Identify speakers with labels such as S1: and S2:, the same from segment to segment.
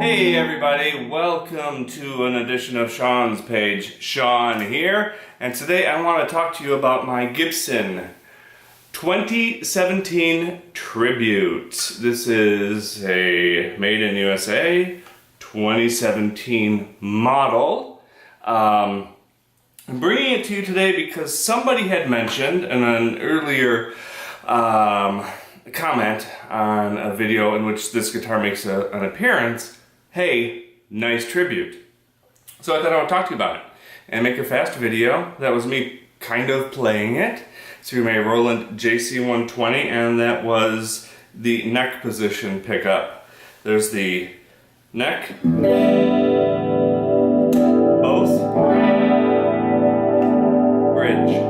S1: Hey everybody, welcome to an edition of Sean's Page. Sean here, and today I want to talk to you about my Gibson 2017 Tribute. This is a made in USA 2017 model. I'm bringing it to you today because somebody had mentioned in an earlier comment on a video in which this guitar makes an appearance, hey, nice Tribute. So I thought I would talk to you about it and make a fast video. That was me kind of playing it. So we made a Roland JC120, and that was the neck position pickup. There's the neck, both, bridge.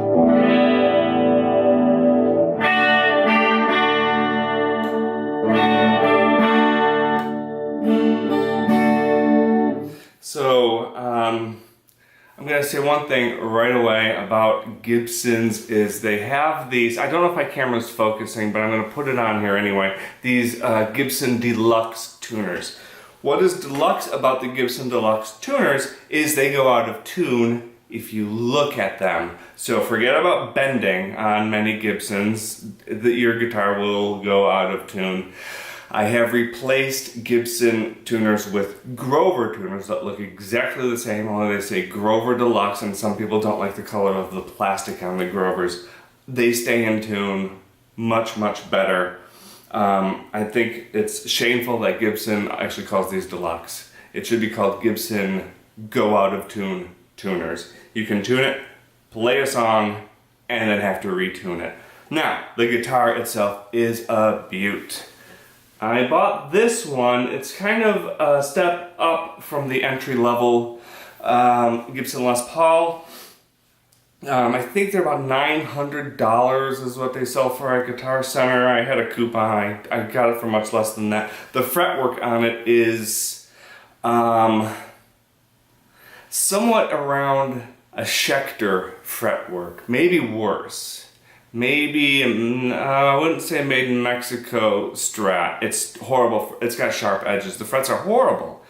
S1: So, I'm going to say one thing right away about Gibsons is they have these, I don't know if my camera's focusing, but I'm going to put it on here anyway, these Gibson Deluxe tuners. What is deluxe about the Gibson Deluxe tuners is they go out of tune if you look at them. So forget about bending on many Gibsons, your guitar will go out of tune. I have replaced Gibson tuners with Grover tuners that look exactly the same, only they say Grover Deluxe, and some people don't like the color of the plastic on the Grovers. They stay in tune much, much better. I think it's shameful that Gibson actually calls these Deluxe. It should be called Gibson Go Out of Tune tuners. You can tune it, play a song, and then have to retune it. Now, the guitar itself is a beaut. I bought this one. It's kind of a step up from the entry-level Gibson Les Paul. I think they're about $900 is what they sell for at Guitar Center. I had a coupon. I got it for much less than that. The fretwork on it is somewhat around a Schecter fretwork, maybe worse. Maybe, I wouldn't say made in Mexico Strat. It's horrible. It's got sharp edges. The frets are horrible.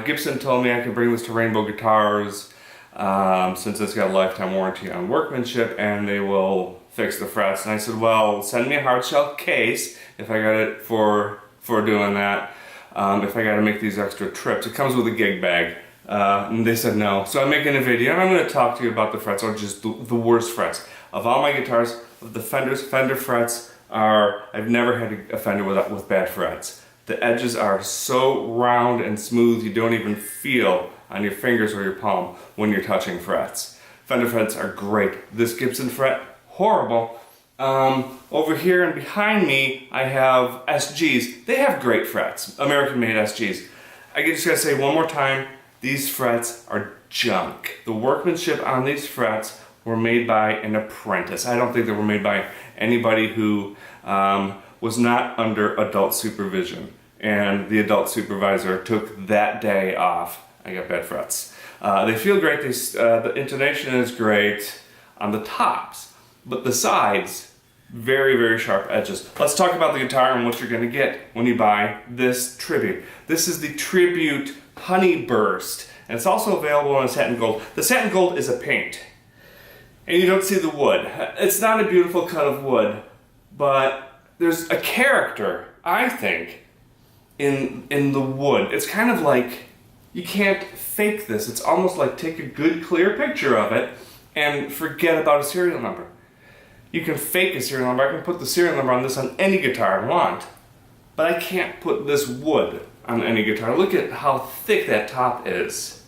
S1: Gibson told me I could bring this to Rainbow Guitars since it's got a lifetime warranty on workmanship and they will fix the frets. And I said, well, send me a hard shell case if I got it for doing that. If I got to make these extra trips. It comes with a gig bag. And they said no. So I'm making a video and I'm going to talk to you about the frets, or just the worst frets. Of all my guitars, the Fender frets are, I've never had a Fender with bad frets. The edges are so round and smooth you don't even feel on your fingers or your palm when you're touching frets. Fender frets are great. This Gibson fret, horrible. Over here and behind me I have SGs. They have great frets, American made SGs. I just gotta say one more time, these frets are junk. The workmanship on these frets were made by an apprentice. I don't think they were made by anybody who was not under adult supervision. And the adult supervisor took that day off. I got bad frets. They feel great. The intonation is great on the tops, but the sides, very, very sharp edges. Let's talk about the guitar and what you're gonna get when you buy this Tribute. This is the Tribute Honey Burst, and it's also available in a satin gold. The satin gold is a paint, and you don't see the wood. It's not a beautiful cut of wood, but there's a character, I think, in the wood. It's kind of like, you can't fake this. It's almost like take a good clear picture of it and forget about a serial number. You can fake a serial number. I can put the serial number on this on any guitar I want, but I can't put this wood on any guitar. Look at how thick that top is.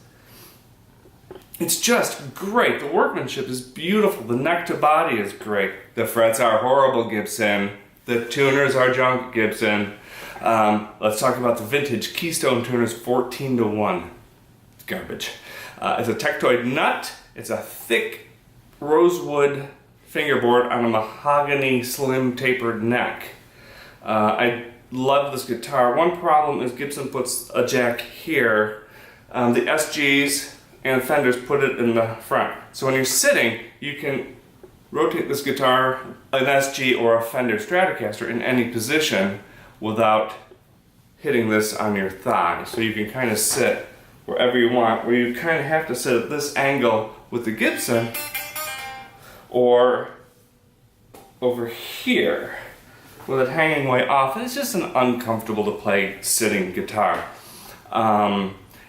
S1: It's just great. The workmanship is beautiful. The neck to body is great. The frets are horrible, Gibson. The tuners are junk, Gibson. Let's talk about the vintage Keystone tuners 14-1. It's garbage. It's a Tectoid nut. It's a thick rosewood fingerboard on a mahogany slim tapered neck. I love this guitar. One problem is Gibson puts a jack here. The SGs and Fenders put it in the front. So when you're sitting, you can rotate this guitar, an SG or a Fender Stratocaster, in any position without hitting this on your thigh. So you can kind of sit wherever you want, where you kind of have to sit at this angle with the Gibson, or over here with it hanging way off. It's just an uncomfortable to play sitting guitar.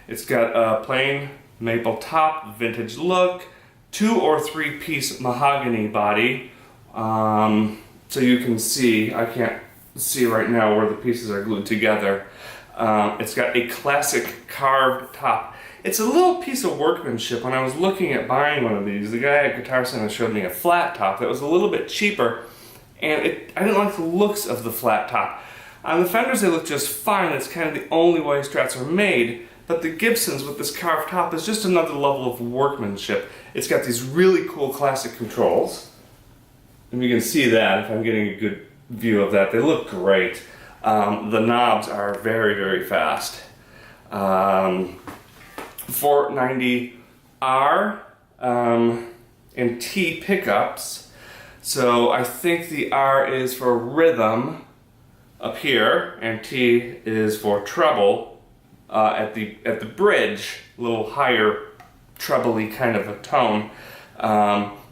S1: It's got a plain maple top, vintage look, 2 or 3 piece mahogany body. So you can see, I can't see right now where the pieces are glued together. It's got a classic carved top. It's a little piece of workmanship. When I was looking at buying one of these, the guy at Guitar Center showed me a flat top that was a little bit cheaper, and I didn't like the looks of the flat top. On the Fenders they look just fine. It's kind of the only way Strats are made, but the Gibsons with this carved top is just another level of workmanship. It's got these really cool classic controls, and you can see that if I'm getting a good view of that. They look great. The knobs are very, very fast. 490R and T pickups. So I think the R is for rhythm up here, and T is for treble at the bridge, a little higher trebly kind of a tone.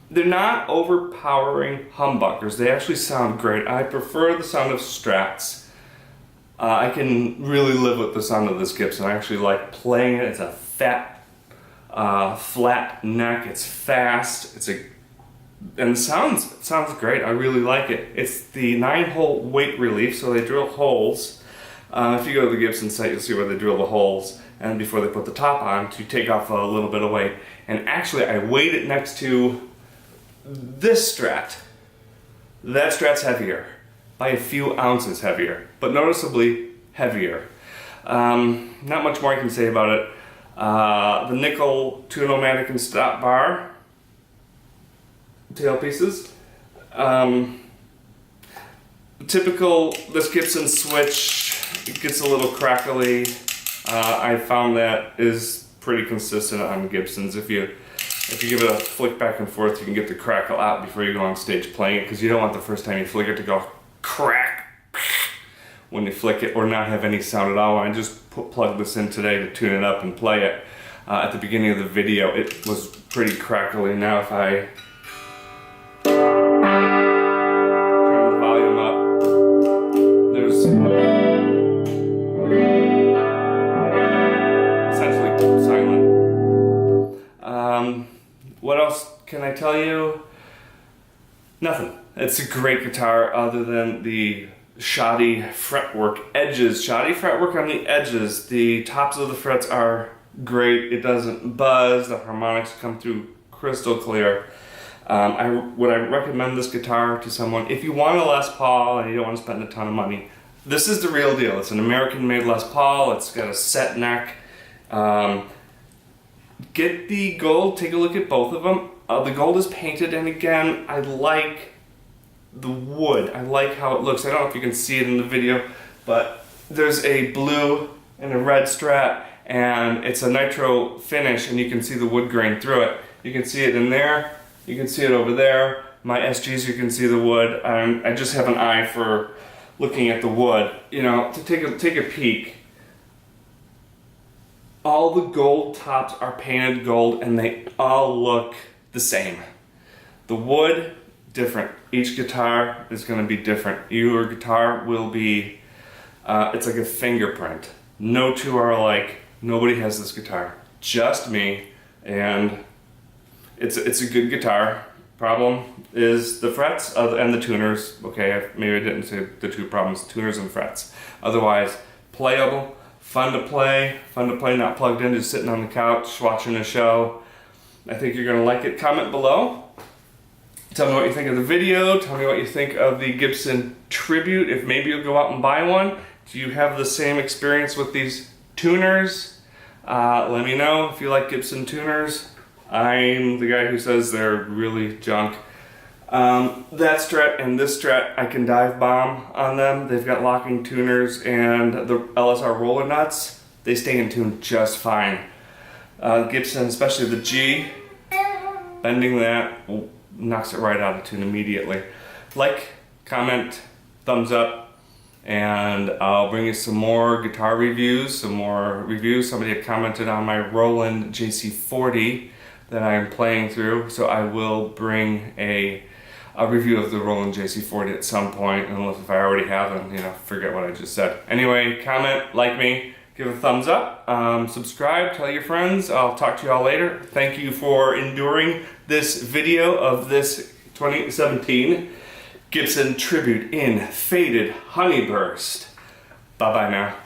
S1: They're not overpowering humbuckers. They actually sound great. I prefer the sound of Strats. I can really live with the sound of this Gibson. I actually like playing it. It's a fat, flat neck. It's fast. And it sounds great. I really like it. It's the 9-hole weight relief, so they drill holes. If you go to the Gibson site, you'll see where they drill the holes, and before they put the top on, to take off a little bit of weight. And actually, I weighed it next to this Strat. That Strat's heavier, by a few ounces heavier, but noticeably heavier. Not much more I can say about it. The nickel 2-o-matic and stop bar tailpieces. Typical, this Gibson switch, it gets a little crackly. I found that is pretty consistent on Gibsons. If you give it a flick back and forth, you can get the crackle out before you go on stage playing it, because you don't want the first time you flick it to go crack when you flick it, or not have any sound at all. I just plugged this in today to tune it up and play it. At the beginning of the video, it was pretty crackly. Now if I turn the volume up, there's essentially silent. What else can I tell you? Nothing. It's a great guitar other than the shoddy fretwork edges. Shoddy fretwork on the edges. The tops of the frets are great. It doesn't buzz. The harmonics come through crystal clear. Would I recommend this guitar to someone? If you want a Les Paul and you don't want to spend a ton of money, this is the real deal. It's an American-made Les Paul. It's got a set neck. Get the gold. Take a look at both of them. The gold is painted, and again, I like the wood. I like how it looks. I don't know if you can see it in the video, but there's a blue and a red Strat, and it's a nitro finish, and you can see the wood grain through it. You can see it in there. You can see it over there. My SGs, you can see the wood. I just have an eye for looking at the wood. You know, to take a peek. All the gold tops are painted gold, and they all look the same. The wood, different. Each guitar is going to be different. Your guitar will be, it's like a fingerprint. No two are alike. Nobody has this guitar. Just me, and it's a good guitar. Problem is the frets and the tuners. Okay, maybe I didn't say the two problems, tuners and frets. Otherwise, playable. Fun to play, not plugged in, just sitting on the couch, watching a show. I think you're gonna like it. Comment below. Tell me what you think of the video. Tell me what you think of the Gibson Tribute. If maybe you'll go out and buy one. Do you have the same experience with these tuners? Let me know if you like Gibson tuners. I'm the guy who says they're really junk. That Strat and this Strat, I can dive bomb on them. They've got locking tuners, and the LSR roller nuts, they stay in tune just fine. Gibson, especially the G, bending that knocks it right out of tune immediately. Like, comment, thumbs up, and I'll bring you some more guitar reviews, Somebody had commented on my Roland JC40 that I'm playing through, so I will bring a review of the Roland JC40 at some point, unless if I already have, then forget what I just said. Anyway, comment, like me, give a thumbs up, subscribe, tell your friends. I'll talk to you all later. Thank you for enduring this video of this 2017 Gibson Tribute in Faded Honeyburst. Bye-bye now.